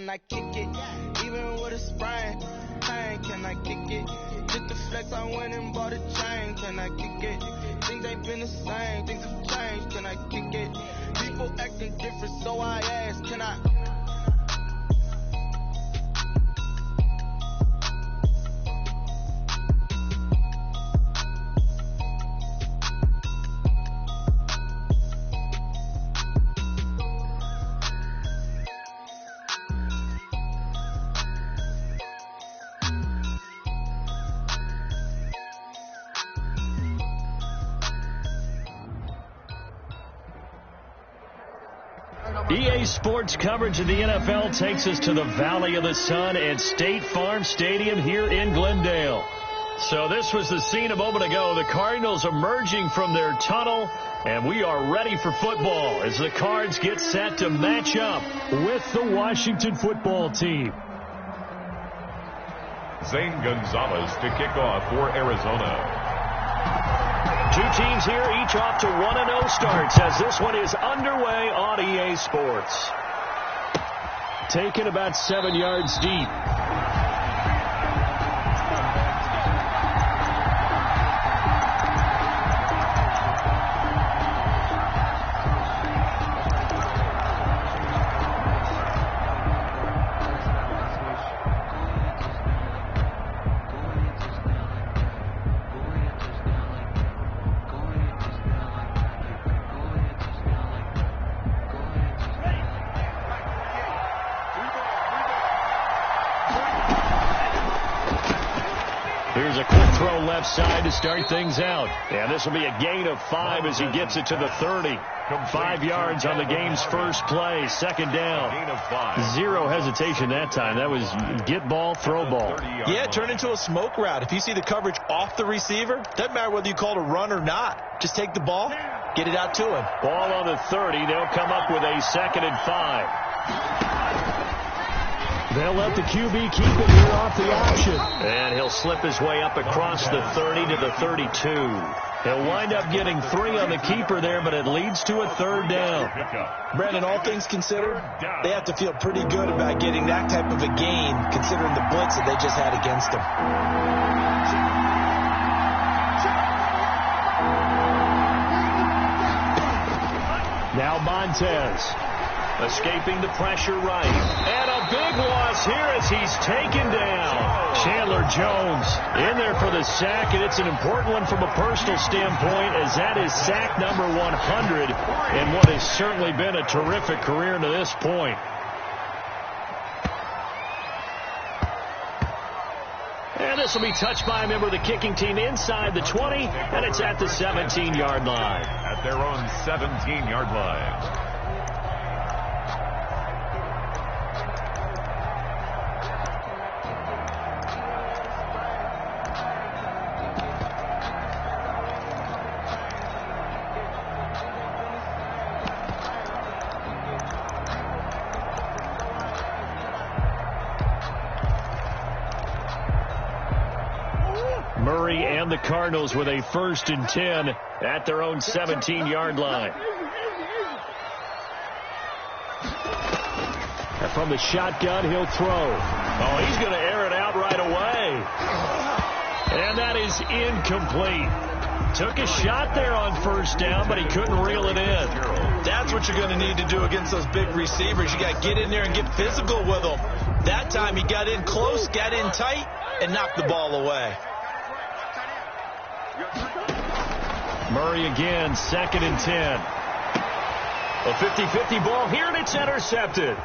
can I kick it? Even with a sprain, pain, can I kick it? Just the flex, I went and bought a chain, can I kick it? Things ain't been the same, things have changed, can I kick it? People acting different, so I ask, can I? EA Sports coverage of the NFL takes us to the Valley of the Sun at State Farm Stadium here in Glendale. So this was the scene a moment ago. The Cardinals emerging from their tunnel, and we are ready for football as the Cards get set to match up with the Washington football team. Zane Gonzalez to kick off for Arizona. Two teams here, each off to 1-0 starts as this one is underway on EA Sports. Taken about 7 yards deep. Here's a quick throw left side to start things out. And this will be a gain of 5 as he gets it to the 30. 5 yards on the game's first play. Second down. Zero hesitation that time. That was get ball, throw ball. Yeah, turn into a smoke route. If you see the coverage off the receiver, doesn't matter whether you call it a run or not. Just take the ball, get it out to him. Ball on the 30. They'll come up with a 2nd and 5. They'll let the QB keep it here off the option. And he'll slip his way up across the 30 to the 32. He'll wind up getting 3 on the keeper there, but it leads to a 3rd down. Brandon, all things considered, they have to feel pretty good about getting that type of a gain, considering the blitz that they just had against them. Now Montez. Escaping the pressure right. And a big loss here as he's taken down. Chandler Jones in there for the sack, and it's an important one from a personal standpoint as that is sack number 100 in what has certainly been a terrific career to this point. And this will be touched by a member of the kicking team inside the 20, and it's at the 17-yard line. At their own 17-yard line. Murray and the Cardinals with a 1st and 10 at their own 17-yard line. And from the shotgun, he'll throw. Oh, he's going to air it out right away. And that is incomplete. Took a shot there on 1st down, but he couldn't reel it in. That's what you're going to need to do against those big receivers. You got to get in there and get physical with them. That time he got in close, got in tight, and knocked the ball away. Murray again, 2nd and 10. A 50-50 ball here, and it's intercepted.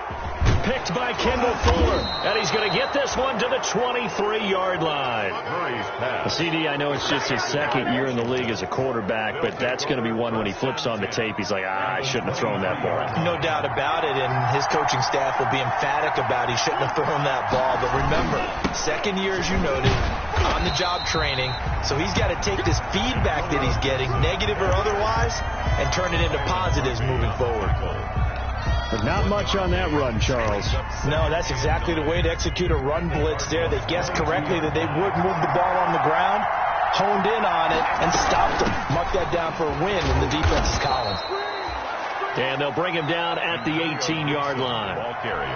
Picked by Kendall Fuller, and he's going to get this one to the 23-yard line. CD, I know it's just his 2nd year in the league as a quarterback, but that's going to be one when he flips on the tape, he's like, I shouldn't have thrown that ball. No doubt about it, and his coaching staff will be emphatic about he shouldn't have thrown that ball. But remember, 2nd year, as you noted, on-the-job training, so he's got to take this feedback that he's getting, negative or otherwise, and turn it into positives moving forward. But not much on that run, Charles. No, that's exactly the way to execute a run blitz there. They guessed correctly that they would move the ball on the ground, honed in on it, and stopped them. Mark that down for a win in the defense's column. And they'll bring him down at the 18-yard line.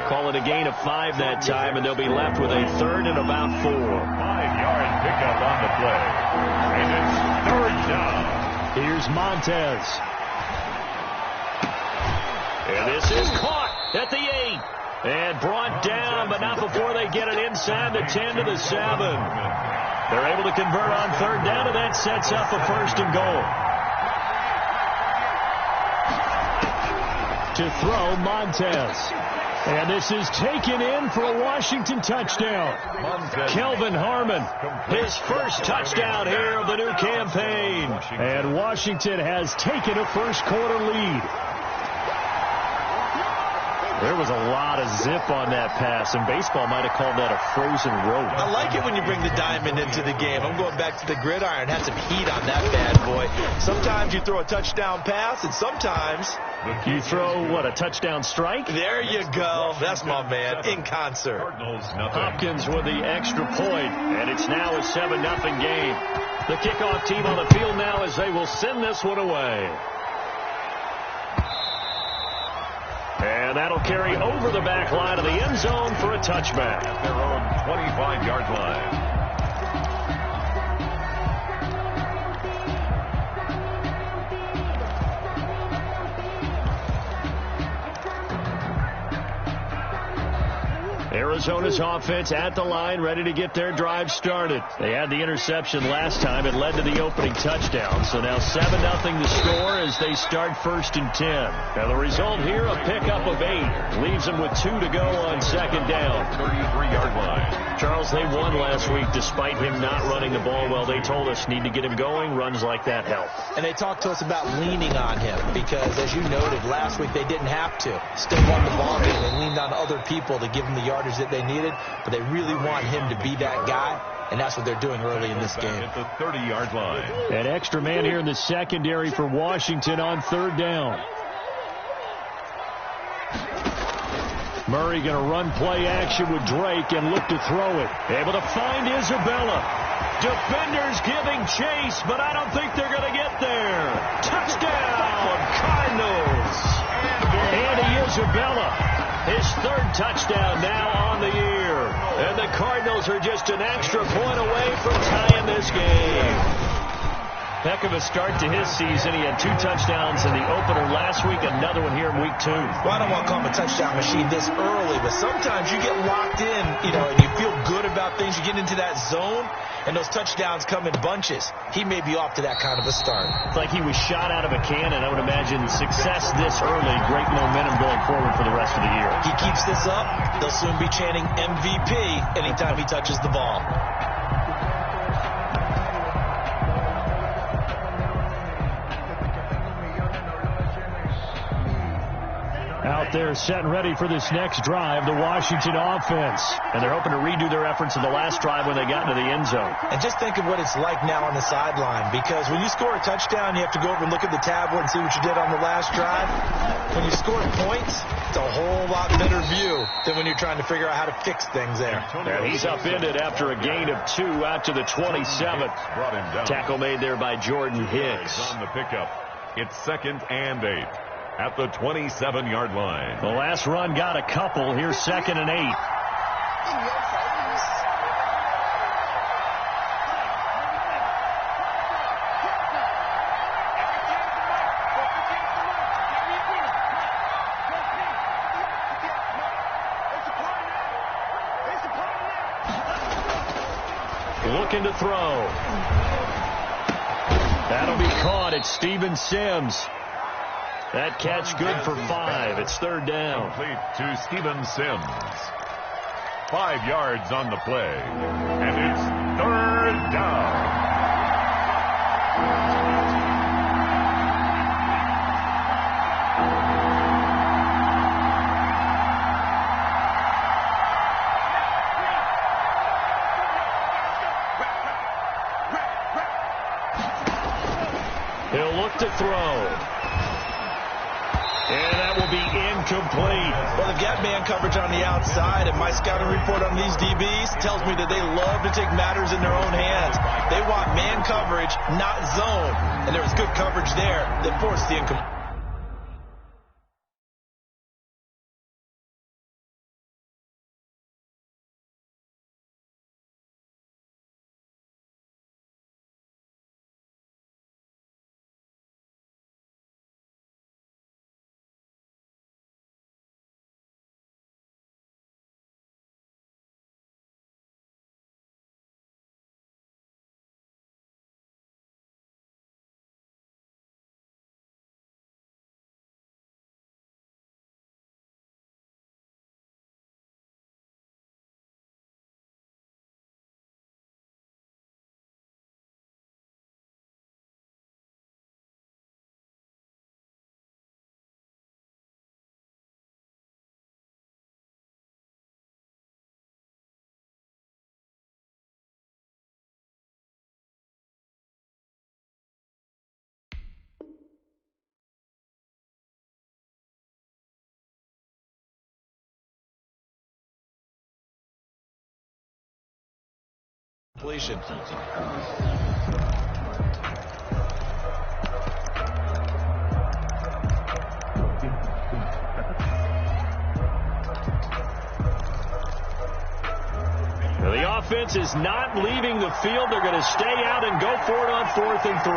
Call it a gain of 5 that time, and they'll be left with a 3rd and about 4. 5-yard pickup on the play. And it's 3rd down. Here's Montez. And this is caught at the 8. And brought down, but not before they get it inside the 10 to the 7. They're able to convert on 3rd down, and that sets up a 1st and goal. To throw, Montez. And this is taken in for a Washington touchdown. Kelvin Harmon, his first touchdown here of the new campaign. And Washington has taken a first-quarter lead. There was a lot of zip on that pass, and baseball might have called that a frozen rope. I like it when you bring the diamond into the game. I'm going back to the gridiron. Had some heat on that bad boy. Sometimes you throw a touchdown pass, and sometimes you throw, what, a touchdown strike? There you go. That's my man, in concert. Hopkins with the extra point, and it's now a 7-0 game. The kickoff team on the field now as they will send this one away. And that'll carry over the back line of the end zone for a touchback. At their own 25-yard line. Arizona's offense at the line, ready to get their drive started. They had the interception last time. It led to the opening touchdown. So now 7-0 the score as they start 1st and 10. Now the result here, a pickup of 8. Leaves them with 2 to go on 2nd down. 33-yard line. Charles, they won last week despite him not running the ball well. They told us need to get him going. Runs like that help. And they talked to us about leaning on him because, as you noted, last week they didn't have to. Still won the ball game. They leaned on other people to give them the yardage that they needed, but they really want him to be that guy, and that's what they're doing early in this game. At the 30-yard line. An extra man here in the secondary for Washington on 3rd down. Murray going to run play action with Drake and look to throw it. Able to find Isabella. Defenders giving chase, but I don't think they're going to get there. Touchdown, Cardinals. Andy Isabella, his 3rd touchdown now on the year. And the Cardinals are just an extra point away from tying this game. Heck of a start to his season. He had 2 touchdowns in the opener last week, another one here in week 2. Well, I don't want to call him a touchdown machine this early, but sometimes you get locked in, and you feel good about things. You get into that zone, and those touchdowns come in bunches. He may be off to that kind of a start. It's like he was shot out of a cannon. I would imagine success this early, great momentum going forward for the rest of the year. He keeps this up, they'll soon be chanting MVP anytime he touches the ball. Out there set and ready for this next drive, the Washington offense. And they're hoping to redo their efforts in the last drive when they got into the end zone. And just think of what it's like now on the sideline, because when you score a touchdown, you have to go over and look at the tablet and see what you did on the last drive. When you score points, it's a whole lot better view than when you're trying to figure out how to fix things there. And he's upended after a gain of 2 out to the 27th. Tackle made there by Jordan Hicks. On the pickup, it's 2nd and 8. At the 27-yard line. The last run got a couple. Here's 2nd and 8. Looking to throw. That'll be caught. It's Steven Sims. That catch good for 5. It's 3rd down. Complete to Steven Sims. 5 yards on the play. And it's 3rd down. He'll look to throw. And that will be incomplete. Well, they've got man coverage on the outside, and my scouting report on these DBs tells me that they love to take matters in their own hands. They want man coverage, not zone. And there was good coverage there that forced the incomplete. Completion. The offense is not leaving the field. They're going to stay out and go for it on 4th and 3.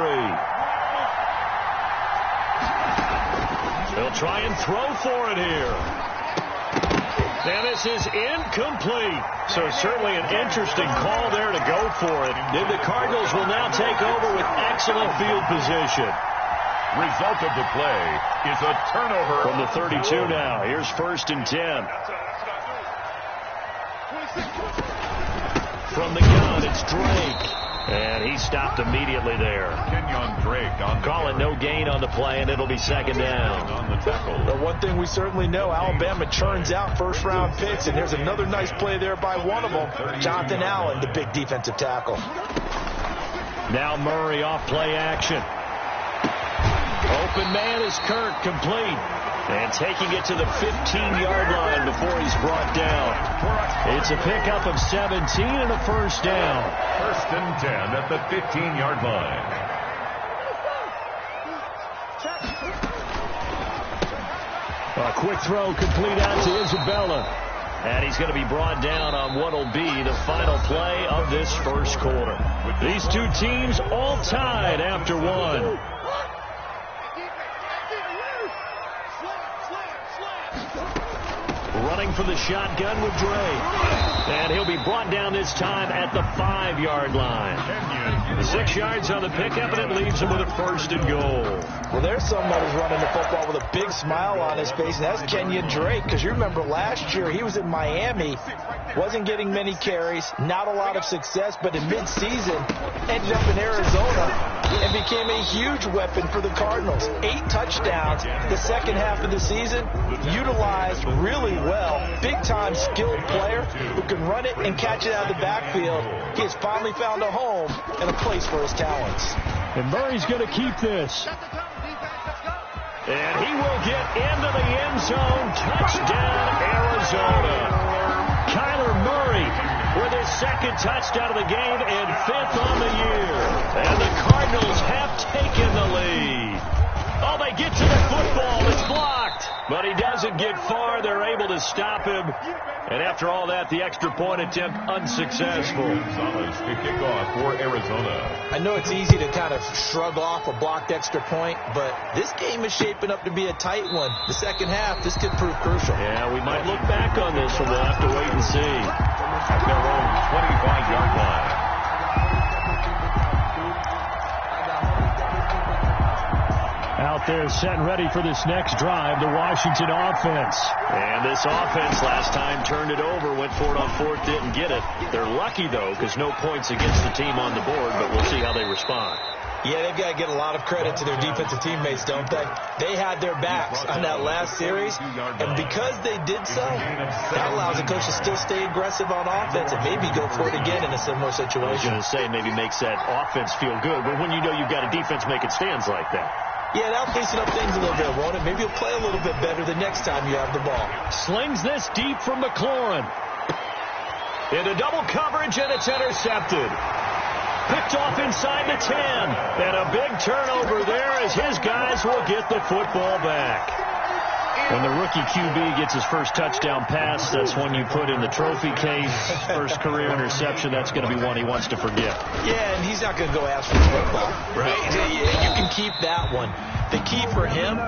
They'll try and throw for it here. And this is incomplete. So certainly an interesting call there to go for it. And the Cardinals will now take over with excellent field position. Result of the play is a turnover. From the 32 now. Here's 1st and 10. From the gun, it's Drake. And he stopped immediately there. Kenyon Drake on Call it no gain on the play, and it'll be 2nd down. on the tackle. But one thing we certainly know, Alabama churns out first-round picks, and here's another nice play there by one of them, Jonathan Allen, the big defensive tackle. Now Murray off play action. Open man is Kirk, complete. And taking it to the 15-yard line before he's brought down. It's a pickup of 17 and a 1st down. 1st and 10 at the 15-yard line. A quick throw complete out to Isabella. And he's going to be brought down on what will be the final play of this 1st quarter. These two teams all tied after one. Running for the shotgun with Drake. And he'll be brought down this time at the 5-yard line. 6 yards on the pickup, and it leaves him with a 1st and goal. Well, there's someone who's running the football with a big smile on his face, and that's Kenyon Drake, because you remember last year he was in Miami, wasn't getting many carries, not a lot of success, but in mid-season ended up in Arizona and became a huge weapon for the Cardinals. 8 touchdowns the second half of the season, utilized really well. Big-time skilled player who can run it and catch it out of the backfield. He has finally found a home and a place for his talents. And Murray's going to keep this. And he will get into the end zone. Touchdown, Arizona. Kyler Murray with his 2nd touchdown of the game and 5th on the year. And the Cardinals have taken the lead. Oh, they get to the football. It's blocked. But he doesn't get far. They're able to stop him. And after all that, the extra point attempt unsuccessful. Gonzalez to kick off for Arizona. I know it's easy to kind of shrug off a blocked extra point, but this game is shaping up to be a tight one. The second half, this could prove crucial. Yeah, we might look back on this one. We'll have to wait and see. At their own 25-yard line. Out there set and ready for this next drive, the Washington offense. And this offense last time turned it over, went for it on 4th, didn't get it. They're lucky, though, because no points against the team on the board, but we'll see how they respond. Yeah, they've got to get a lot of credit to their defensive teammates, don't they? They had their backs on that last series, and because they did so, that allows the coach to still stay aggressive on offense and maybe go for it again in a similar situation. I was going to say maybe makes that offense feel good, but when you know you've got a defense making stands like that. Yeah, that'll loosen up things a little bit, won't it? Maybe you'll play a little bit better the next time you have the ball. Slings this deep from McLaurin. Into double coverage, and it's intercepted. Picked off inside the 10. And a big turnover there as his guys will get the football back. When the rookie QB gets his first touchdown pass, that's one you put in the trophy case. First career interception, that's going to be one he wants to forget. Yeah, and he's not going to go ask for the football. Right? You can keep that one. The key for him,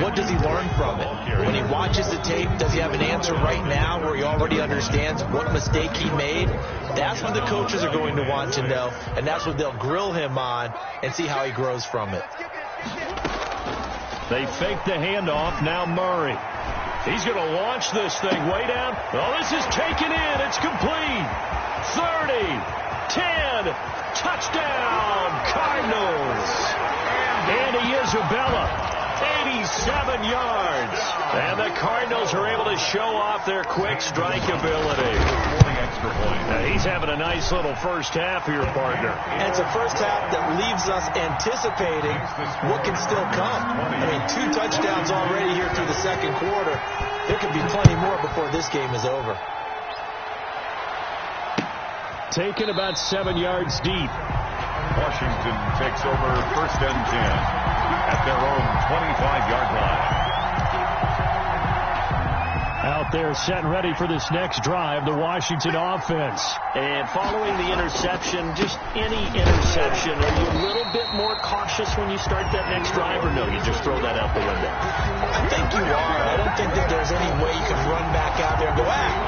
what does he learn from it? When he watches the tape, does he have an answer right now where he already understands what mistake he made? That's what the coaches are going to want to know, and that's what they'll grill him on and see how he grows from it. They fake the handoff. Now Murray. He's going to launch this thing way down. Oh, this is taken in. It's complete. 30, 10, touchdown, Cardinals. Andy Isabella, 87 yards. And the Cardinals are able to show off their quick strike ability. Now, he's having a nice little first half here, partner. And it's a first half that leaves us anticipating what can still come. I mean, 2 touchdowns already here through the second quarter. There could be plenty more before this game is over. taken about 7 yards deep. Washington takes over 1st and 10 at their own 25-yard line. Out there set and ready for this next drive, the Washington offense. And following the interception, just any interception, are you a little bit more cautious when you start that next drive, or no, you just throw that out the window? I think you are. I don't think that there's any way you can run back out there and go,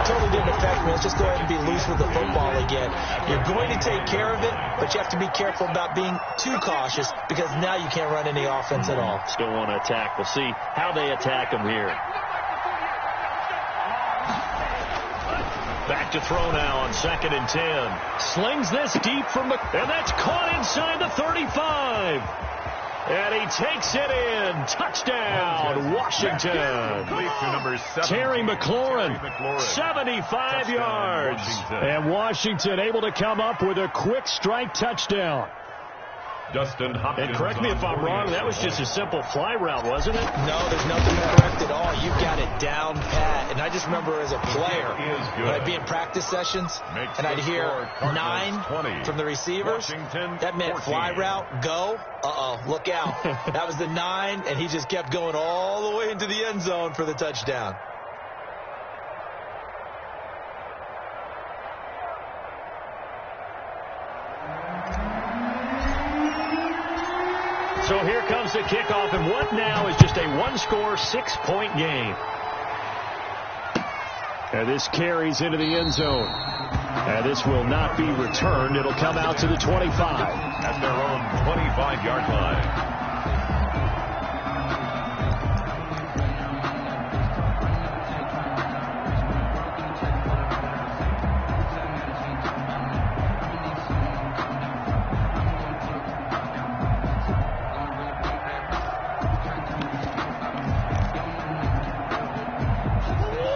totally didn't affect me. Let's just go ahead and be loose with the football again. You're going to take care of it, but you have to be careful about being too cautious because now you can't run any offense at all. Still want to attack. We'll see how they attack them here. Back to throw now on 2nd and 10. Slings this deep from and that's caught inside the 35. And he takes it in. Touchdown, Washington. Terry McLaurin, 75 yards. And Washington able to come up with a quick strike touchdown. Dustin Hopkins. And correct me if I'm wrong, that was just a simple fly route, wasn't it? No, there's nothing correct at all. You've got it down pat. And I just remember as a player, when I'd be in practice sessions, and I'd hear 9 from the receivers, that meant fly route, go, look out. That was the 9, and he just kept going all the way into the end zone for the touchdown. So here comes the kickoff, and what now is just a one-score, 6-point game. And this carries into the end zone. And this will not be returned. It'll come out to the 25. At their own 25-yard line.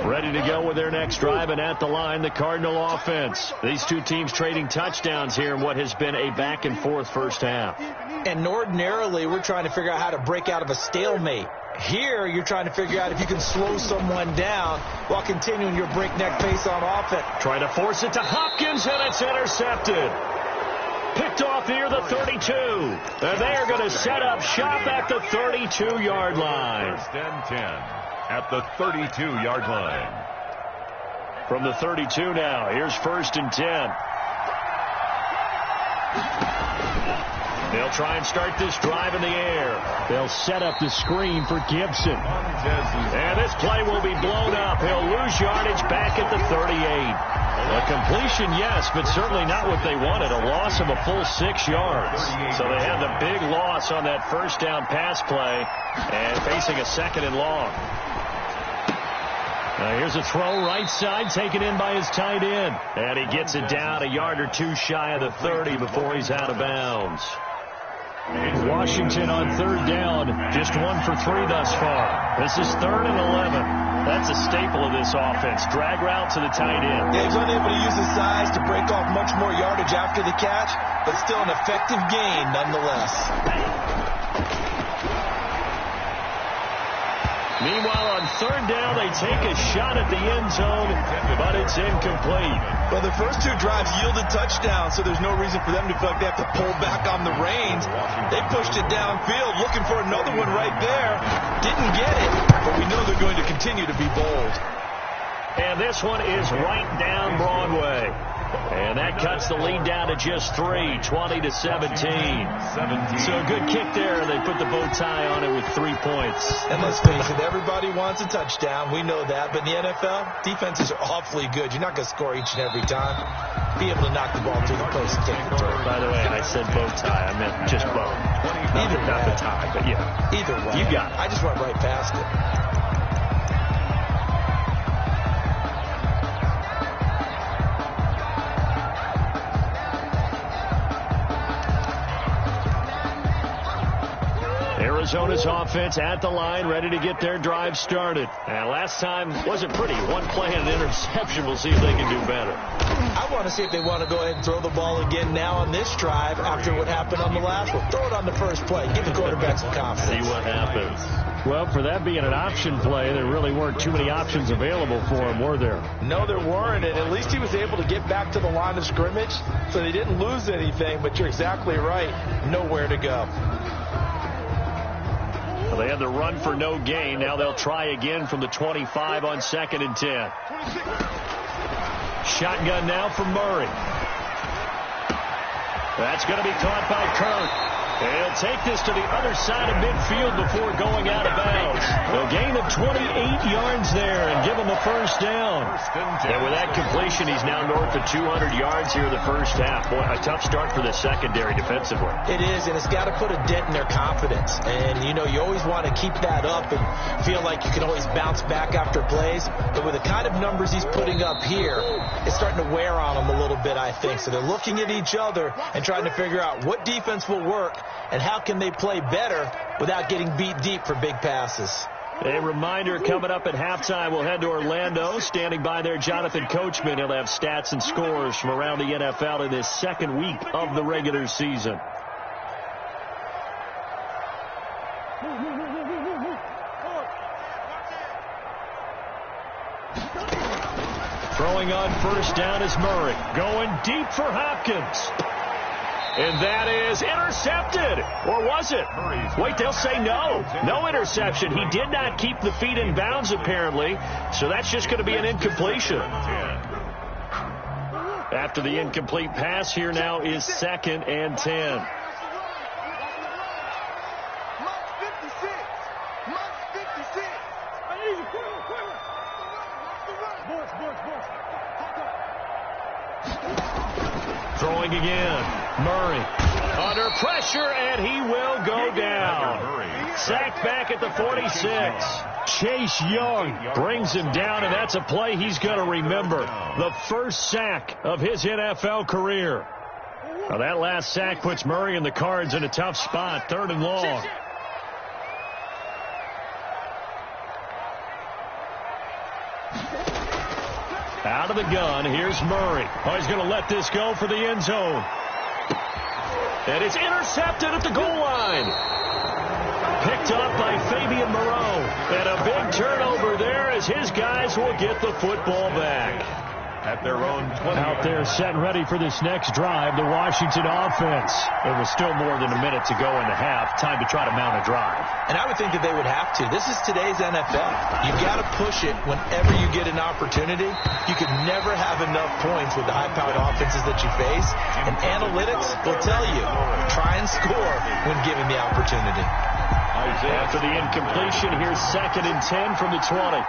Ready to go with their next drive, and at the line, the Cardinal offense. These two teams trading touchdowns here in what has been a back-and-forth first half. And ordinarily, we're trying to figure out how to break out of a stalemate. Here, you're trying to figure out if you can slow someone down while continuing your breakneck pace on offense. Trying to force it to Hopkins, and it's intercepted. Picked off near the 32. And they are going to set up shop at the 32-yard line. 1st and 10. At the 32-yard line. From the 32 now, here's 1st and 10. They'll try and start this drive in the air. They'll set up the screen for Gibson. And this play will be blown up. He'll lose yardage back at the 38. A completion, yes, but certainly not what they wanted. A loss of a full 6 yards. So they had the big loss on that first down pass play and facing a 2nd and long. Here's a throw right side taken in by his tight end. And he gets it down a yard or two shy of the 30 before he's out of bounds. Washington on 3rd down, just 1 for 3 thus far. This is 3rd and 11. That's a staple of this offense. Drag route to the tight end. Yeah, he's unable to use his size to break off much more yardage after the catch, but still an effective gain nonetheless. Meanwhile, on 3rd down, they take a shot at the end zone, but it's incomplete. Well, the first 2 drives yielded touchdowns, so there's no reason for them to feel like they have to pull back on the reins. They pushed it downfield, looking for another one right there. Didn't get it, but we know they're going to continue to be bold. And this one is right down Broadway. And that cuts the lead down to just 3, 20-17. So a good kick there. They put the bow tie on it with 3 points. And let's face it, everybody wants a touchdown. We know that. But in the NFL, defenses are awfully good. You're not going to score each and every time. Be able to knock the ball through the post and take the turn. By the way, I said bow tie. I meant just bow. Not the tie, but yeah. Either way. You got it. I just went right past it. Arizona's offense at the line, ready to get their drive started. And last time wasn't pretty. One play and an interception. We'll see if they can do better. I want to see if they want to go ahead and throw the ball again now on this drive after what happened on the last one. Throw it on the first play. Give the quarterback some confidence. See what happens. Well, for that being an option play, there really weren't too many options available for him, were there? No, there weren't, and at least he was able to get back to the line of scrimmage, so they didn't lose anything, but you're exactly right. Nowhere to go. Well, they had the run for no gain. Now they'll try again from the 25 on 2nd and 10. Shotgun now for Murray. That's going to be caught by Kirk. He'll take this to the other side of midfield before going out of bounds. A gain of 28 yards there and give him a first down. And with that completion, he's now north of 200 yards here in the first half. Boy, a tough start for the secondary defensively. It is, and it's got to put a dent in their confidence. And, you know, you always want to keep that up and feel like you can always bounce back after plays. But with the kind of numbers he's putting up here, it's starting to wear on them a little bit, I think. So they're looking at each other and trying to figure out what defense will work and how can they play better without getting beat deep for big passes. A reminder, coming up at halftime, we'll head to Orlando. Standing by there, Jonathan Coachman. He'll have stats and scores from around the NFL in this second week of the regular season. Throwing on first down is Murray. Going deep for Hopkins. And that is intercepted. Or was it? Wait, they'll say no. No interception. He did not keep the feet in bounds, apparently. So that's just going to be an incompletion. After the incomplete pass, here now is 2nd and 10. Throwing again. Murray under pressure, and he will go down. Sacked back at the 46. Chase Young brings him down, and that's a play he's going to remember. The first sack of his NFL career. Now that last sack puts Murray and the Cards in a tough spot. 3rd and long. Out of the gun, here's Murray. Oh, he's going to let this go for the end zone. And it's intercepted at the goal line. Picked up by Fabian Moreau. And a big turnover there as his guys will get the football back. At their own 20. Out there set and ready for this next drive, the Washington offense. There was still more than a minute to go in the half. Time to try to mount a drive. And I would think that they would have to. This is today's NFL. You've got to push it whenever you get an opportunity. You could never have enough points with the high-powered offenses that you face. And analytics will tell you, try and score when given the opportunity. After the incompletion, here's 2nd and 10 from the 20.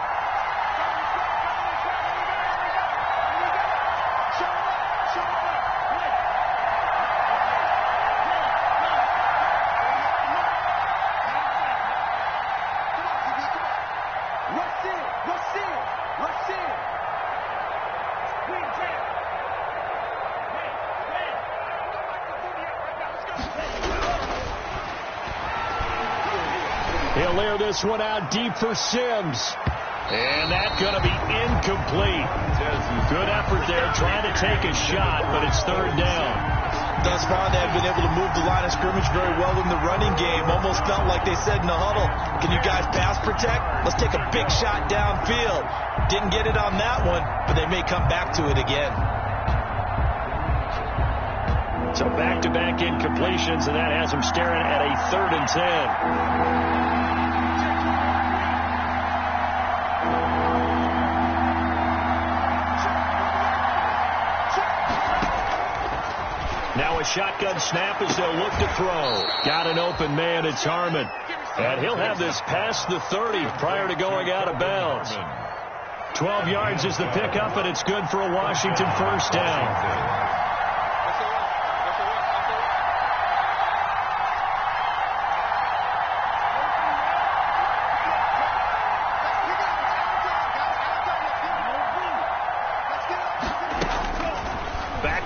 He'll air this one out deep for Sims. And that's going to be incomplete. Good effort there trying to take a shot, but it's 3rd down. Thus far, they have been able to move the line of scrimmage very well in the running game. Almost felt like they said in the huddle, can you guys pass protect? Let's take a big shot downfield. Didn't get it on that one, but they may come back to it again. So back-to-back incompletions, and that has them staring at a 3rd and 10. Now a shotgun snap as they'll look to throw. Got an open man, it's Harmon. And he'll have this past the 30 prior to going out of bounds. 12 yards is the pickup, and it's good for a Washington first down.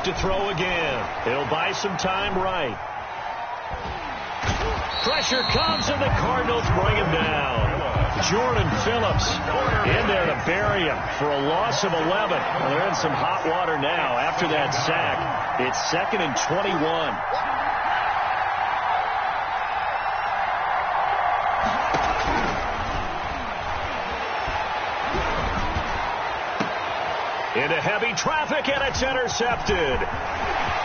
To throw again. He'll buy some time right. Pressure comes, and the Cardinals bring him down. Jordan Phillips in there to bury him for a loss of 11. Well, they're in some hot water now after that sack. It's 2nd and 21. Into heavy traffic, and it's intercepted.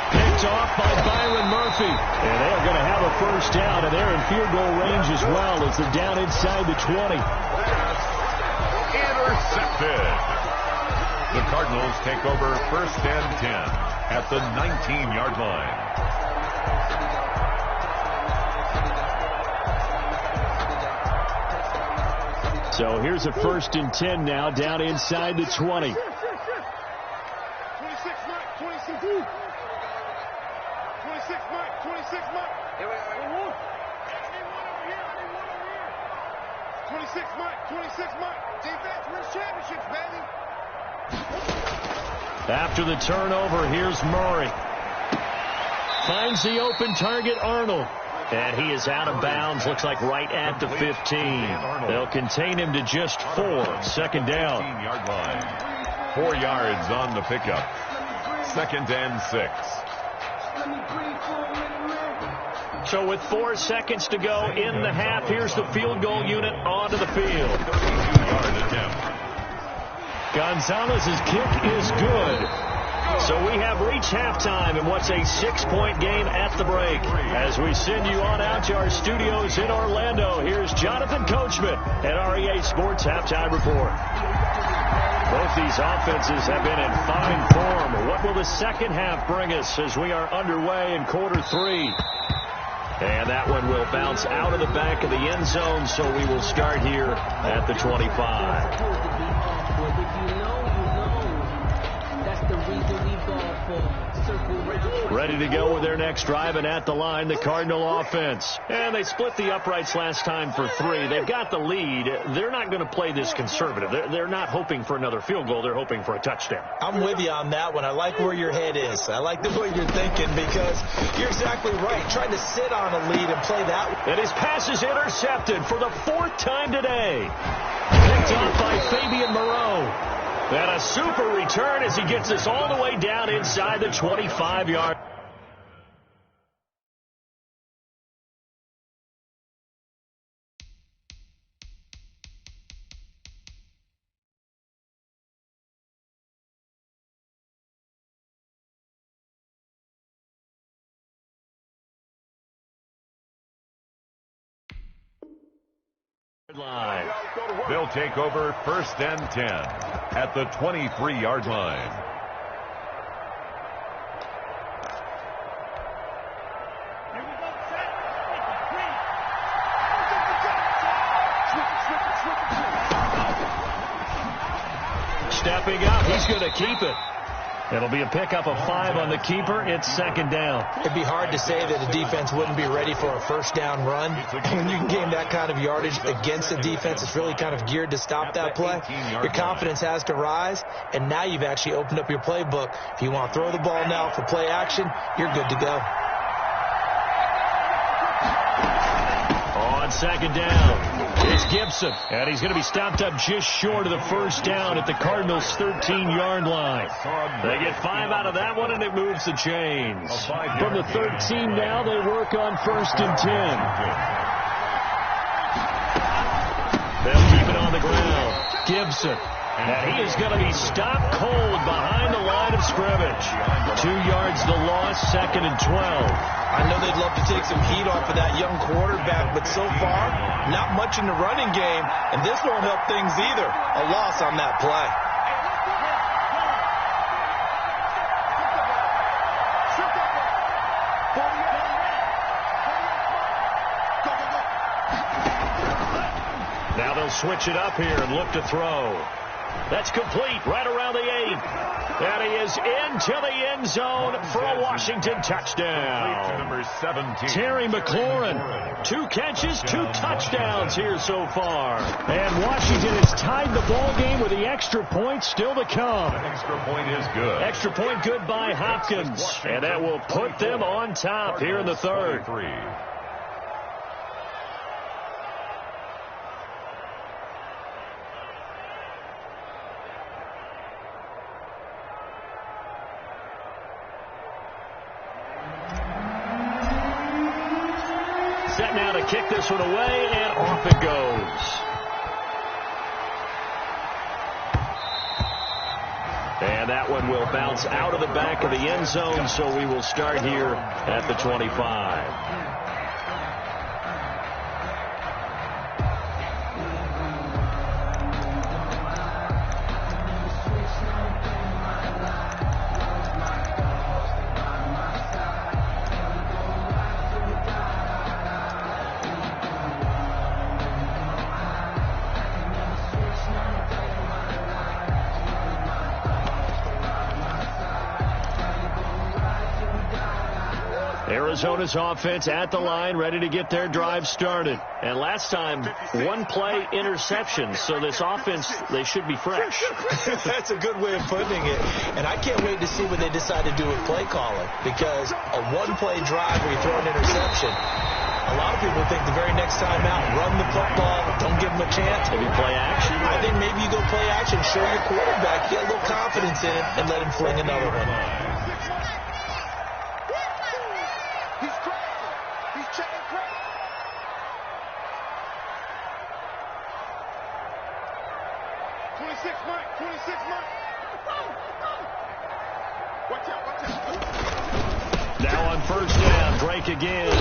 Picked off by Byron Murphy. And they're going to have a first down, and they're in field goal range as well as they're down inside the 20. Intercepted. The Cardinals take over 1st and 10 at the 19-yard line. So here's a 1st and 10 now down inside the 20. 26 months. Defense wins championships, baby. After the turnover, here's Murray. Finds the open target, Arnold. And he is out of bounds, looks like right at the 15. They'll contain him to just 4. 2nd down. 15-yard line. 4 yards on the pickup. 2nd and 6. So with 4 seconds to go in the half, here's the field goal unit onto the field. Gonzalez's kick is good. So we have reached halftime in what's a 6-point game at the break. As we send you on out to our studios in Orlando, here's Jonathan Coachman at REA Sports Halftime Report. Both these offenses have been in fine form. What will the second half bring us as we are underway in quarter 3? And that one will bounce out of the back of the end zone, so we will start here at the 25. Ready to go with their next drive, and at the line, the Cardinal offense. And they split the uprights last time for 3. They've got the lead. They're not going to play this conservative. They're not hoping for another field goal. They're hoping for a touchdown. I'm with you on that one. I like where your head is. I like the way you're thinking because you're exactly right. Trying to sit on a lead and play that. And his pass is intercepted for the 4th time today. Picked off by Fabian Moreau. And a super return as he gets this all the way down inside the 25-yard. Line. They'll take over 1st and 10 at the 23-yard line. Stepping up, he's going to keep it. It'll be a pickup of 5 on the keeper. It's 2nd down. It'd be hard to say that the defense wouldn't be ready for a first down run. When you can gain that kind of yardage against a defense, it's really kind of geared to stop that play. Your confidence has to rise, and now you've actually opened up your playbook. If you want to throw the ball now for play action, you're good to go. On 2nd down, it's Gibson, and he's going to be stopped up just short of the first down at the Cardinals' 13-yard line. They get 5 out of that one, and it moves the chains. From the 13 now, they work on 1st and 10. They'll keep it on the ground. Gibson, and he is going to be stopped cold behind the line of scrimmage. 2 yards the loss, 2nd and 12. I know they'd love to take some heat off of that young quarterback, but so far, not much in the running game, and this won't help things either. A loss on that play. Now they'll switch it up here and look to throw. That's complete right around the 8. And he is into the end zone for a Washington touchdown. Number 17. Terry McLaurin, 2 catches, 2 touchdowns here so far. And Washington has tied the ball game with the extra point still to come. The extra point is good. Extra point good by Hopkins. And that will put them on top here in the 3rd. set now to kick this one away, and off it goes. And that one will bounce out of the back of the end zone, so we will start here at the 25. Arizona's offense at the line, ready to get their drive started. And last time, one-play interception. So this offense, they should be fresh. That's a good way of putting it. And I can't wait to see what they decide to do with play calling. Because a one-play drive where you throw an interception, a lot of people think the very next time out, run the football, don't give them a chance. Maybe play action. I think maybe you go play action, show your quarterback, get a little confidence in it, and let him fling another one. Now on first down, Drake again.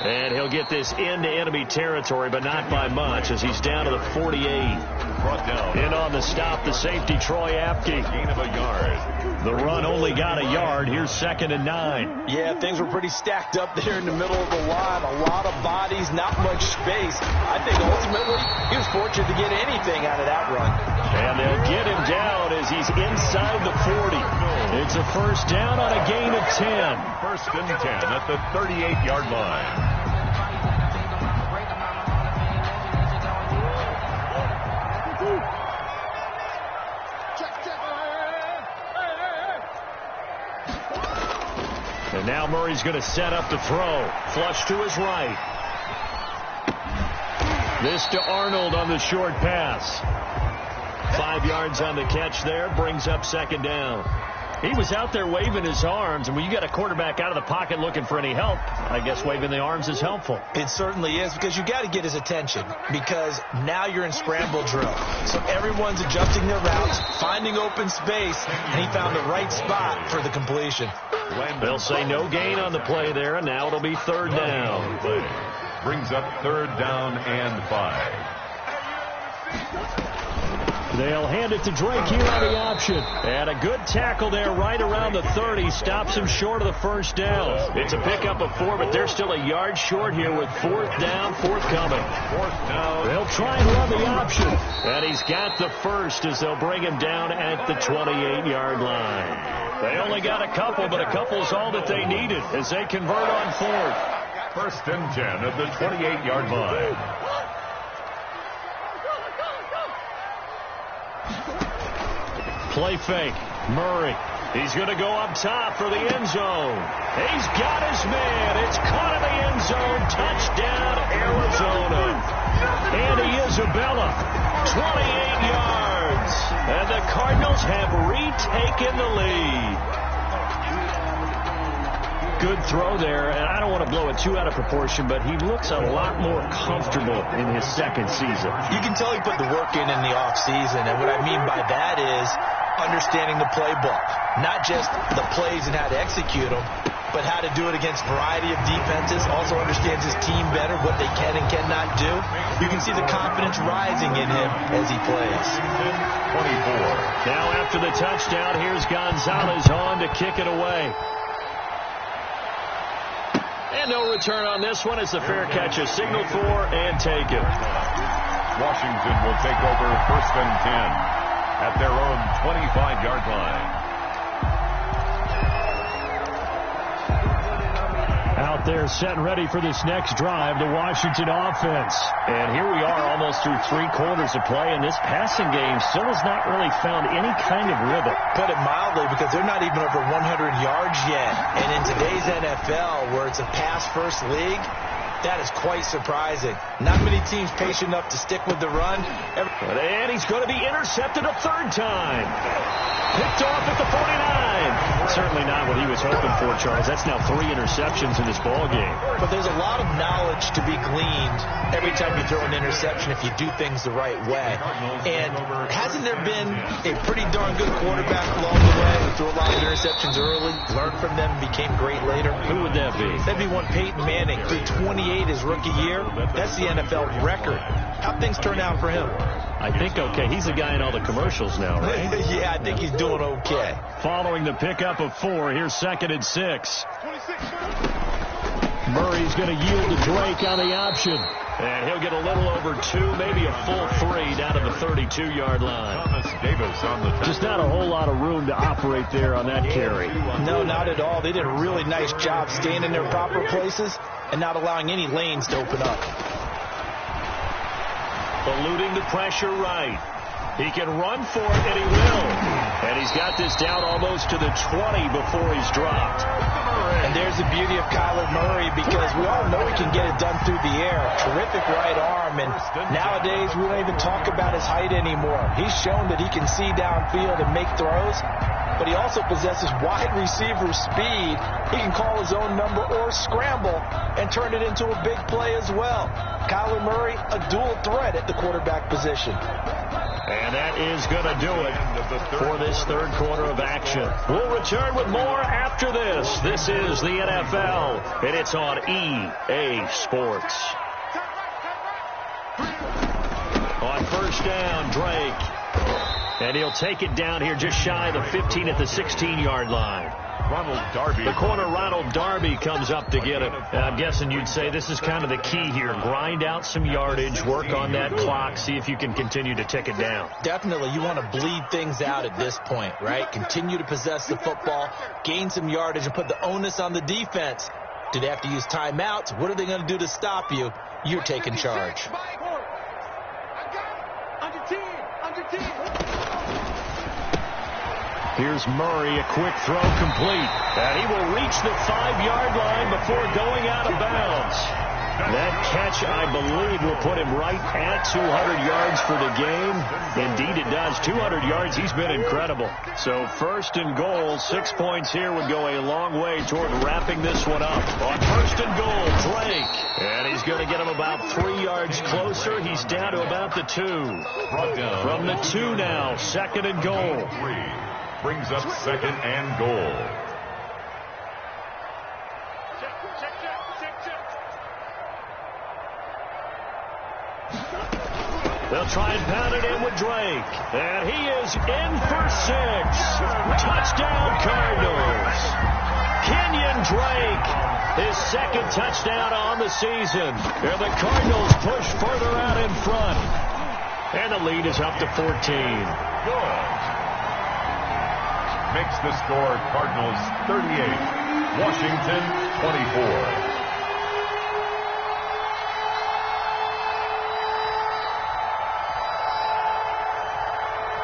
And he'll get this into enemy territory, but not by much, as he's down to the 48. Brought down. In on the stop, the safety, Troy Apke. Gain of a yard. The run only got a yard. Here's 2nd and 9. Yeah, things were pretty stacked up there in the middle of the line. A lot of bodies, not much space. I think ultimately he was fortunate to get anything out of that run. And they'll get him down as he's inside the 40. It's a first down on a gain of 10. 1st and 10 at the 38-yard line. And now Murray's going to set up to throw. Flush to his right. This to Arnold on the short pass. 5 yards on the catch there. Brings up 2nd down. He was out there waving his arms, and when you got a quarterback out of the pocket looking for any help, I guess waving the arms is helpful. It certainly is, because you got to get his attention, because now you're in scramble drill. So everyone's adjusting their routes, finding open space, and he found the right spot for the completion. They'll say no gain on the play there, and now it'll be 3rd down. Brings up 3rd down and 5. They'll hand it to Drake here on the option. And a good tackle there right around the 30. Stops him short of the first down. It's a pickup of 4, but they're still a yard short here with 4th down forthcoming. 4th down. They'll try and run the option. And he's got the first as they'll bring him down at the 28-yard line. They only got a couple, but a couple's all that they needed as they convert on 4th. 1st and 10 at the 28-yard line. Play fake. Murray. He's going to go up top for the end zone. He's got his man. It's caught in the end zone. Touchdown, Arizona. Andy Isabella, 28 yards. And the Cardinals have retaken the lead. Good throw there, and I don't want to blow it too out of proportion, but he looks a lot more comfortable in his 2nd season. You can tell he put the work in the offseason, and what I mean by that is understanding the playbook. Not just the plays and how to execute them, but how to do it against a variety of defenses. Also understands his team better, what they can and cannot do. You can see the confidence rising in him as he plays. 24. Now after the touchdown, here's Gonzalez on to kick it away. And no return on this one as the fair catch is signaled for and taken. Washington will take over 1st and 10 at their own 25-yard line. Out there set and ready for this next drive, the Washington offense. And here we are almost through 3 quarters of play, and this passing game still has not really found any kind of rhythm. Put it mildly, because they're not even over 100 yards yet. And in today's NFL, where it's a pass-first league, That is quite surprising. Not many teams patient enough to stick with the run. And he's going to be intercepted a third time. Picked off at the 49. Certainly not what he was hoping for, Charles. That's now 3 interceptions in this ball game. But there's a lot of knowledge to be gleaned every time you throw an interception if you do things the right way. And hasn't there been a pretty darn good quarterback along the way who threw a lot of interceptions early, learned from them, and became great later? Who would that be? That'd be one Peyton Manning, threw 28 his rookie year. That's the NFL record. How'd things turn out for him? I think okay. He's the guy in all the commercials now, right? Yeah, I think he's doing okay. Following the pickup of 4, here's 2nd and 6. Murray's going to yield to Drake on the option. And he'll get a little over 2, maybe a full 3 down to the 32-yard line. Thomas Davis on the Just not a whole lot of room to operate there on that carry. No, not at all. They did a really nice job staying in their proper places and not allowing any lanes to open up. Eluding the pressure right. He can run for it, and he will. And he's got this down almost to the 20 before he's dropped. And there's the beauty of Kyler Murray, because we all know he can get it done through the air. Terrific right arm, and nowadays we don't even talk about his height anymore. He's shown that he can see downfield and make throws, but he also possesses wide receiver speed. He can call his own number or scramble and turn it into a big play as well. Kyler Murray, a dual threat at the quarterback position. And that is going to do it for this third quarter of action. We'll return with more after this. This is the NFL, and it's on EA Sports. On first down, Drake. And he'll take it down here just shy of the 15 at the 16-yard line. Ronald Darby. The corner, Ronald Darby, comes up to get it. And I'm guessing you'd say this is kind of the key here. Grind out some yardage, work on that clock, see if you can continue to tick it down. Definitely. You want to bleed things out at this point, right? Continue to possess the football, gain some yardage, and put the onus on the defense. Do they have to use timeouts? What are they going to do to stop you? You're taking charge. Here's Murray, a quick throw complete. And he will reach the 5-yard line before going out of bounds. That catch, I believe, will put him right at 200 yards for the game. Indeed, it does. 200 yards, he's been incredible. So first and goal, 6 points here would go a long way toward wrapping this one up. On first and goal, Drake. And he's going to get him about 3 yards closer. He's down to about the 2. From the 2 now, 2nd and goal. Brings up 2nd and goal. They'll try and pound it in with Drake. And he is in for 6. Touchdown, Cardinals. Kenyon Drake, his 2nd touchdown on the season. And the Cardinals push further out in front. And the lead is up to 14. Good. Makes the score Cardinals 38, Washington 24.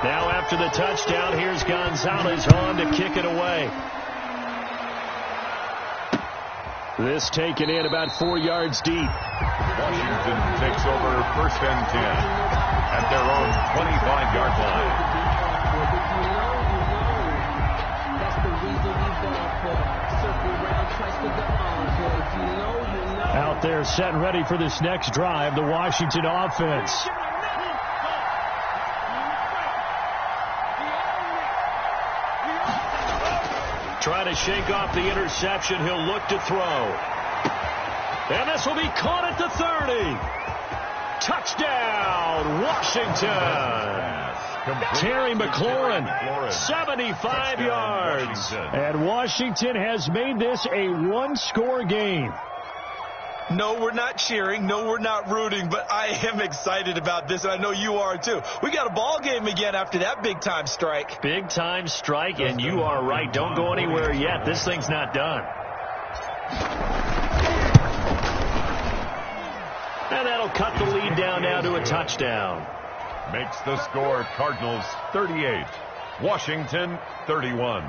Now after the touchdown, here's Gonzalez on to kick it away. This taken in about 4 yards deep. Washington takes over 1st and 10 at their own 25-yard line. Out there set and ready for this next drive, the Washington offense. Trying to shake off the interception. He'll look to throw. And this will be caught at the 30. Touchdown, Washington. Terry McLaurin, 75 yards. And Washington has made this a one-score game. No, we're not cheering. No, we're not rooting. But I am excited about this, and I know you are too. We got a ball game again after that big-time strike. Big-time strike, and you are right. Don't go anywhere yet. This thing's not done. And that'll cut the lead down now to a touchdown. Makes the score Cardinals 38, Washington 31.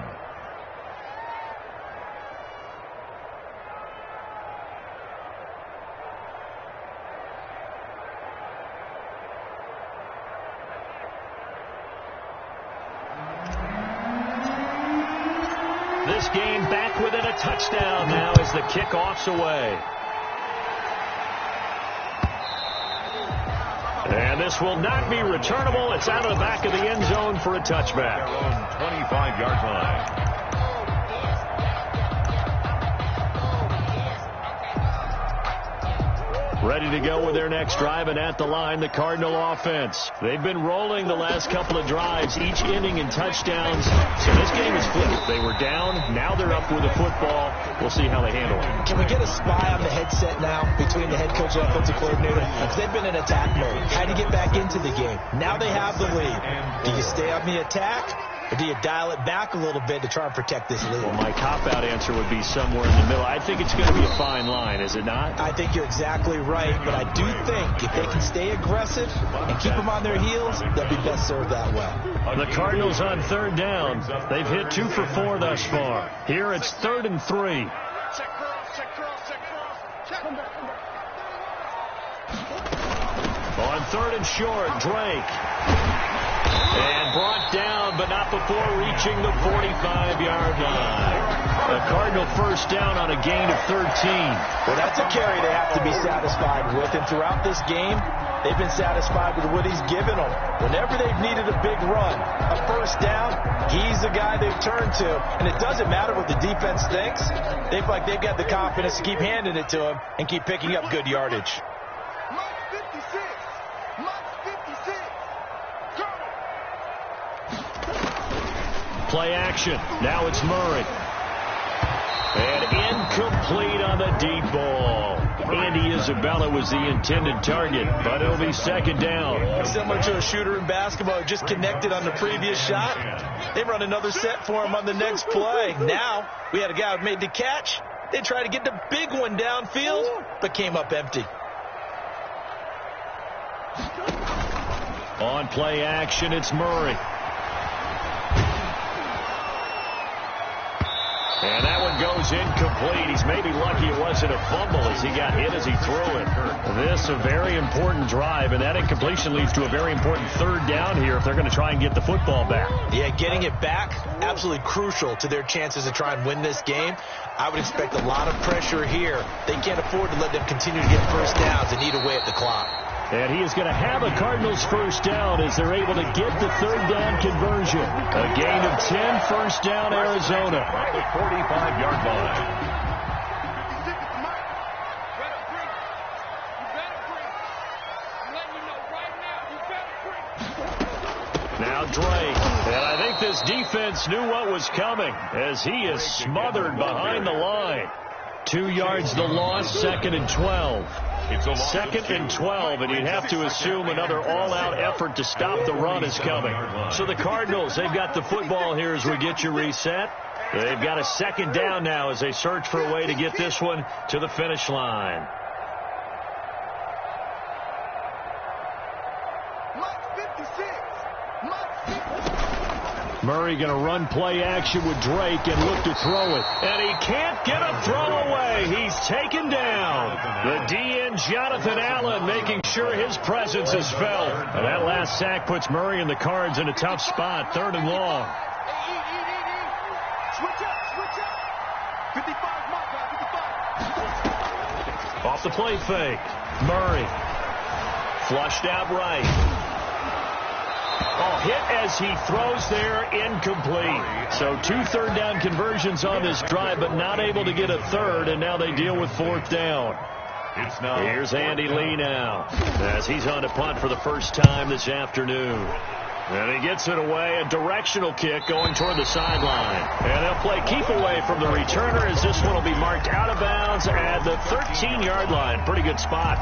touchdown now as the kickoff's away. And this will not be returnable. It's out of the back of the end zone for a touchback. 25-yard line. Ready to go with their next drive, and at the line, the Cardinal offense. They've been rolling the last couple of drives, each ending in touchdowns. So this game is flipped. They were down. Now they're up with the football. We'll see how they handle it. Can we get a spy on the headset now between the head coach and offensive coordinator? Because they've been in attack mode. Had to get back into the game. Now they have the lead. Do you stay on the attack? Or do you dial it back a little bit to try and protect this lead? Well, my cop-out answer would be somewhere in the middle. I think it's going to be a fine line, is it not? I think you're exactly right, but I do think if they can stay aggressive and keep them on their heels, they'll be best served that way. The Cardinals on third down. They've hit 2 for 4 thus far. Here it's 3rd and 3. On 3rd and short, Drake. And brought down, but not before reaching the 45-yard line. A Cardinal first down on a gain of 13. Well, that's a carry they have to be satisfied with. And throughout this game, they've been satisfied with what he's given them. Whenever they've needed a big run, a first down, he's the guy they've turned to. And it doesn't matter what the defense thinks. They feel like they've got the confidence to keep handing it to him and keep picking up good yardage. Play action. Now it's Murray. And incomplete on the deep ball. Andy Isabella was the intended target, but it'll be second down. Similar to a shooter in basketball who just connected on the previous shot. They run another set for him on the next play. Now, we had a guy who made the catch. They tried to get the big one downfield, but came up empty. On play action, it's Murray. And that one goes incomplete. He's maybe lucky it wasn't a fumble as he got hit as he threw it. This a very important drive, and that incompletion leads to a very important third down here if they're going to try and get the football back. Yeah, getting it back, absolutely crucial to their chances to try and win this game. I would expect a lot of pressure here. They can't afford to let them continue to get first downs and eat away at the clock. And he is going to have a Cardinals first down as they're able to get the third down conversion. A gain of 10, first down, Arizona. At the 45-yard line. Now Drake. And I think this defense knew what was coming as he is smothered behind the line. 2 yards the loss, 2nd and 12. 2nd and 12, and you'd have to assume another all-out effort to stop the run is coming. So the Cardinals, they've got the football here as we get you reset. They've got a second down now as they search for a way to get this one to the finish line. Murray going to run play action with Drake and look to throw it. And he can't get a throw away. He's taken down. The DN, Jonathan Allen, making sure his presence is felt. And that last sack puts Murray and the Cards in a tough spot. 3rd and long. Off the play fake. Murray. Flushed out right. Oh, hit as he throws there, incomplete. So 2 third down conversions on this drive, but not able to get a third, and now they deal with 4th down. Here's Andy Lee now as he's on to punt for the first time this afternoon. And he gets it away, a directional kick going toward the sideline. And they'll play keep away from the returner as this one will be marked out of bounds at the 13-yard line. Pretty good spot.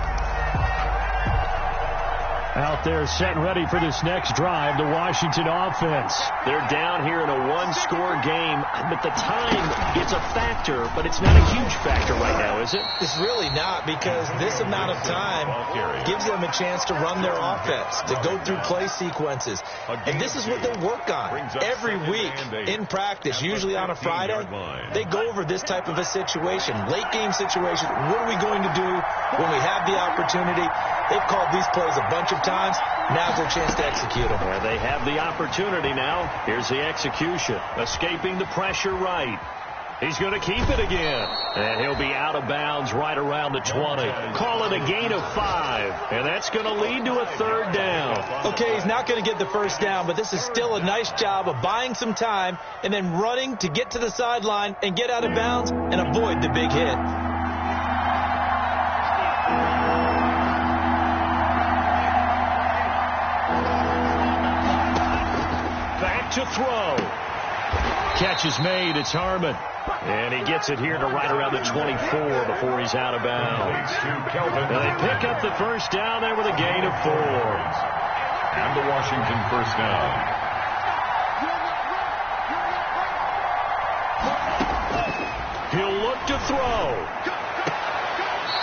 Out there set and ready for this next drive, the Washington offense. They're down here in a one-score game, but the time, it's a factor, but it's not a huge factor right now, is it? It's really not, because this amount of time gives them a chance to run their offense, to go through play sequences. And this is what they work on every week in practice, usually on a Friday. They go over this type of a situation, late game situation. What are we going to do when we have the opportunity? They've called these plays a bunch of times. Now's their chance to execute them. Well, they have the opportunity now. Here's the execution. Escaping the pressure right. He's going to keep it again. And he'll be out of bounds right around the 20. Call it a gain of 5. And that's going to lead to a third down. Okay, he's not going to get the first down, but this is still a nice job of buying some time and then running to get to the sideline and get out of bounds and avoid the big hit. Back to throw. Catch is made. It's Harmon. And he gets it here to right around the 24 before he's out of bounds. And they pick up the first down there with a gain of 4. And the Washington first down. He'll look to throw.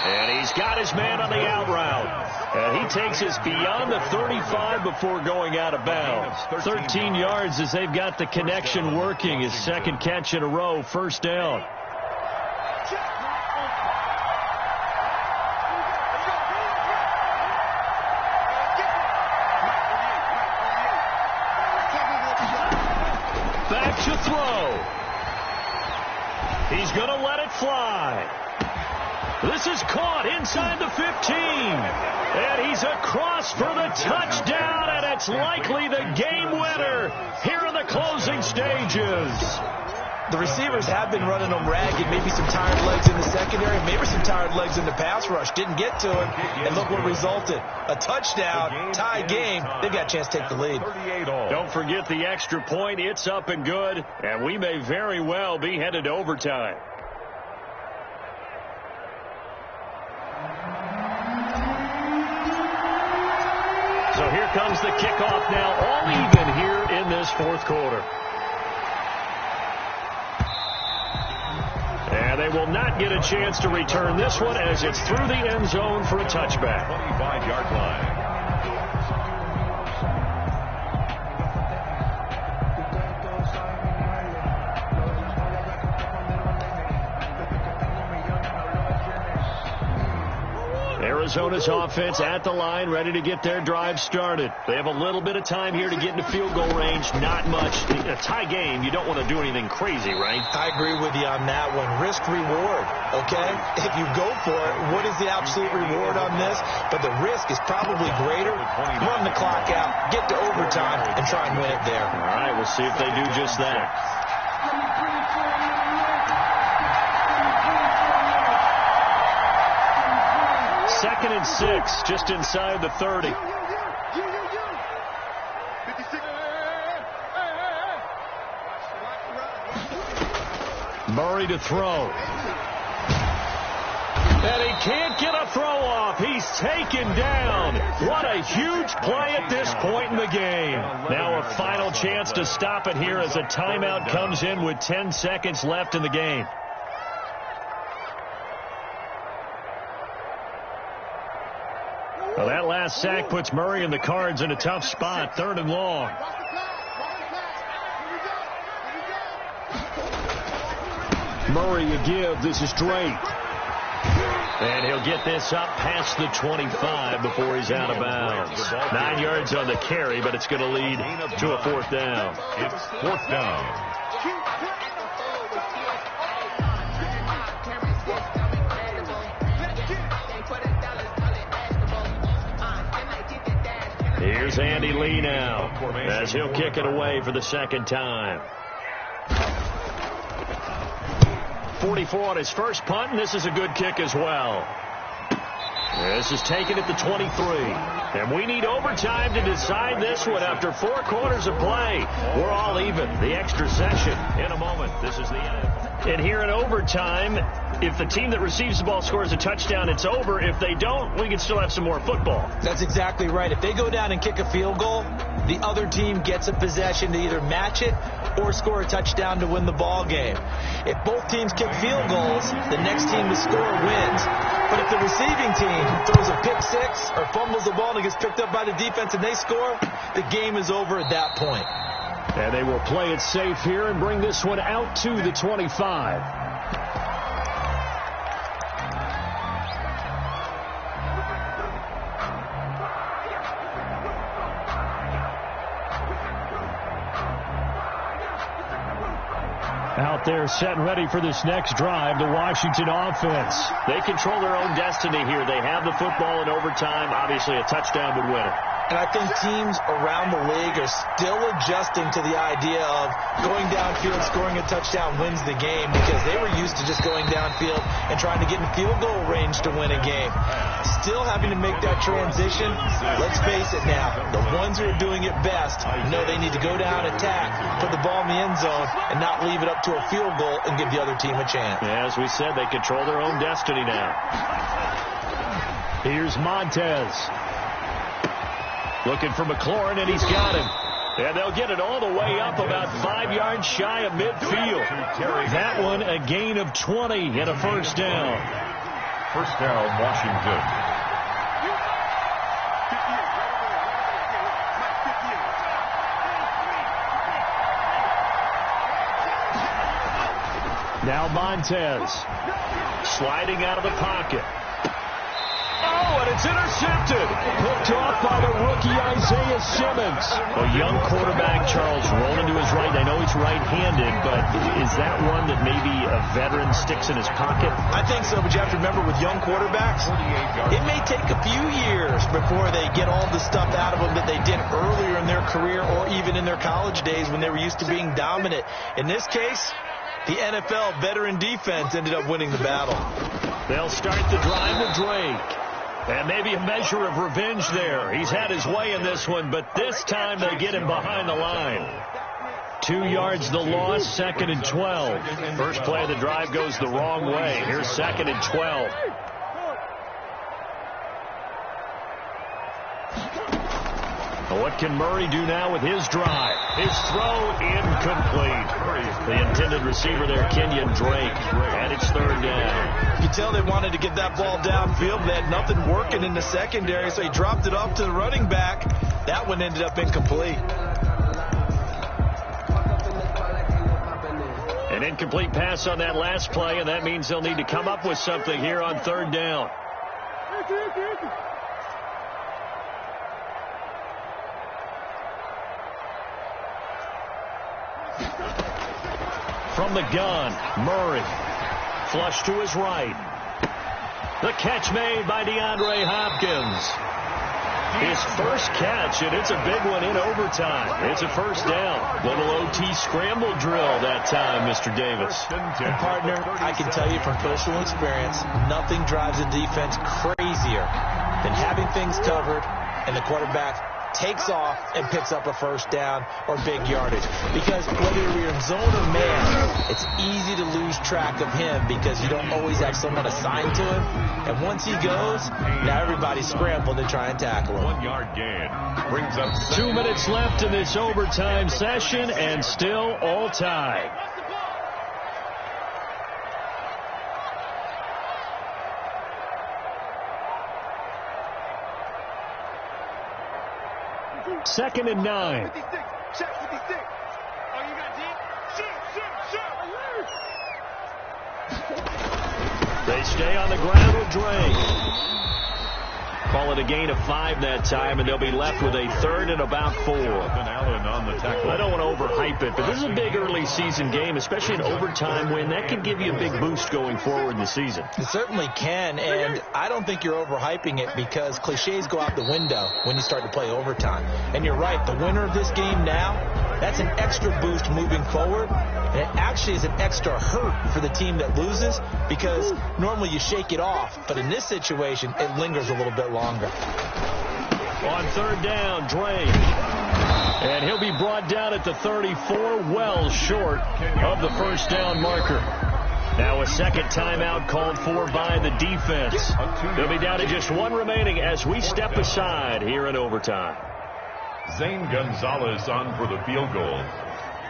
And he's got his man on the out route. And he takes us beyond the 35 before going out of bounds. 13 yards as they've got the connection working. His second catch in a row, first down. Back to throw. He's going to let it fly. This is caught inside the 15. And he's across for the touchdown, and it's likely the game winner here in the closing stages. The receivers have been running them ragged. Maybe some tired legs in the secondary, maybe some tired legs in the pass rush. Didn't get to him, and look what resulted. A touchdown, tie game. They've got a chance to take the lead. Don't forget the extra point. It's up and good, and we may very well be headed to overtime. So here comes the kickoff now, all even here in this fourth quarter. And they will not get a chance to return this one as it's through the end zone for a touchback. 25-yard line. Arizona's offense at the line, ready to get their drive started. They have a little bit of time here to get into field goal range. Not much. A tie game, you don't want to do anything crazy, right? I agree with you on that one. Risk reward, okay? If you go for it, what is the absolute reward on this? But the risk is probably greater. Run the clock out, get to overtime, and try and win it there. All right, we'll see if they do just that. Second and 6, just inside the 30. Murray to throw. And he can't get a throw off. He's taken down. What a huge play at this point in the game. Now a final chance to stop it here as a timeout comes in with 10 seconds left in the game. Well, that last sack puts Murray and the Cards in a tough spot, 3rd and long. Murray a give. This is Drake. And he'll get this up past the 25 before he's out of bounds. 9 yards on the carry, but it's going to lead to a 4th down. It's 4th down. Here's Andy Lee now as he'll kick it away for the second time. 44 on his first punt, and this is a good kick as well. This is taken at the 23. And we need overtime to decide this one after 4 quarters of play. We're all even. The extra session in a moment. This is the end. And here in overtime, if the team that receives the ball scores a touchdown, it's over. If they don't, we can still have some more football. That's exactly right. If they go down and kick a field goal, the other team gets a possession to either match it or score a touchdown to win the ball game. If both teams kick field goals, the next team to score wins. But if the receiving team throws a pick six or fumbles the ball and it gets picked up by the defense and they score, the game is over at that point. And they will play it safe here and bring this one out to the 25. Out there setting ready for this next drive, the Washington offense. They control their own destiny here. They have the football in overtime. Obviously, a touchdown would win it. And I think teams around the league are still adjusting to the idea of going downfield, scoring a touchdown wins the game, because they were used to just going downfield and trying to get in field goal range to win a game. Still having to make that transition. Let's face it now, the ones who are doing it best know they need to go down, attack, put the ball in the end zone, and not leave it up to a field goal and give the other team a chance. Yeah, as we said, they control their own destiny now. Here's Montez. Looking for McLaurin, and he's got him. And they'll get it all the way up about 5 yards shy of midfield. That one a gain of 20 and a first down. First down, Washington. Now Montez. Sliding out of the pocket. Oh, and it's intercepted. Picked off by the rookie Isaiah Simmons. A young quarterback, Charles, rolling to his right. I know he's right-handed, but is that one that maybe a veteran sticks in his pocket? I think so, but you have to remember with young quarterbacks, it may take a few years before they get all the stuff out of them that they did earlier in their career or even in their college days when they were used to being dominant. In this case, the NFL veteran defense ended up winning the battle. They'll start the drive with Drake. And maybe a measure of revenge there. He's had his way in this one, but this time they get him behind the line. 2 yards the loss, 2nd and 12. First play of the drive goes the wrong way. Here's 2nd and 12. What can Murray do now with his drive? His throw incomplete. The intended receiver there, Kenyon Drake, and it's 3rd down. You can tell they wanted to get that ball downfield. They had nothing working in the secondary, so he dropped it off to the running back. That one ended up incomplete. An incomplete pass on that last play, and that means they'll need to come up with something here on 3rd down. From the gun, Murray. Flush to his right. The catch made by DeAndre Hopkins. His first catch, and it's a big one in overtime. It's a first down. Little OT scramble drill that time, Mr. Davis. And partner, I can tell you from personal experience, nothing drives a defense crazier than having things covered and the quarterback takes off and picks up a first down or big yardage. Because whether you're in zone or man, it's easy to lose track of him because you don't always have someone assigned to him. And once he goes, now everybody's scrambled to try and tackle him. 1 yard gain brings up 2 minutes left in this overtime session and still all tied. Second and 9. They stay on the ground with Drake. Call it a gain of 5 that time, and they'll be left with a 3rd and about 4. I don't want to overhype it, but this is a big early season game, especially an overtime win. That could give you a big boost going forward in the season. It certainly can, and I don't think you're overhyping it because cliches go out the window when you start to play overtime. And you're right, the winner of this game now, that's an extra boost moving forward. And it actually is an extra hurt for the team that loses because normally you shake it off. But in this situation, it lingers a little bit longer. On 3rd down, Drake. And he'll be brought down at the 34, well short of the first down marker. Now a second timeout called for by the defense. They'll be down to just 1 remaining as we step aside here in overtime. Zane Gonzalez on for the field goal.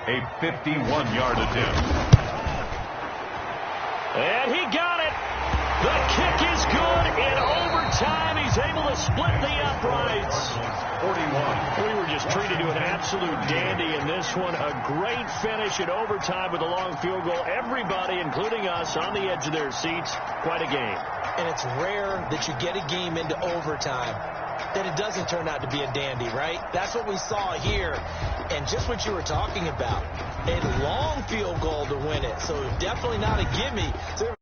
A 51-yard attempt. And he got it. The kick is good in overtime. He's able to split the uprights. 41. We were just treated to an absolute dandy in this one. A great finish in overtime with a long field goal. Everybody, including us, on the edge of their seats. Quite a game. And it's rare that you get a game into overtime that it doesn't turn out to be a dandy, right? That's what we saw here. And just what you were talking about, a long field goal to win it. So definitely not a gimme. So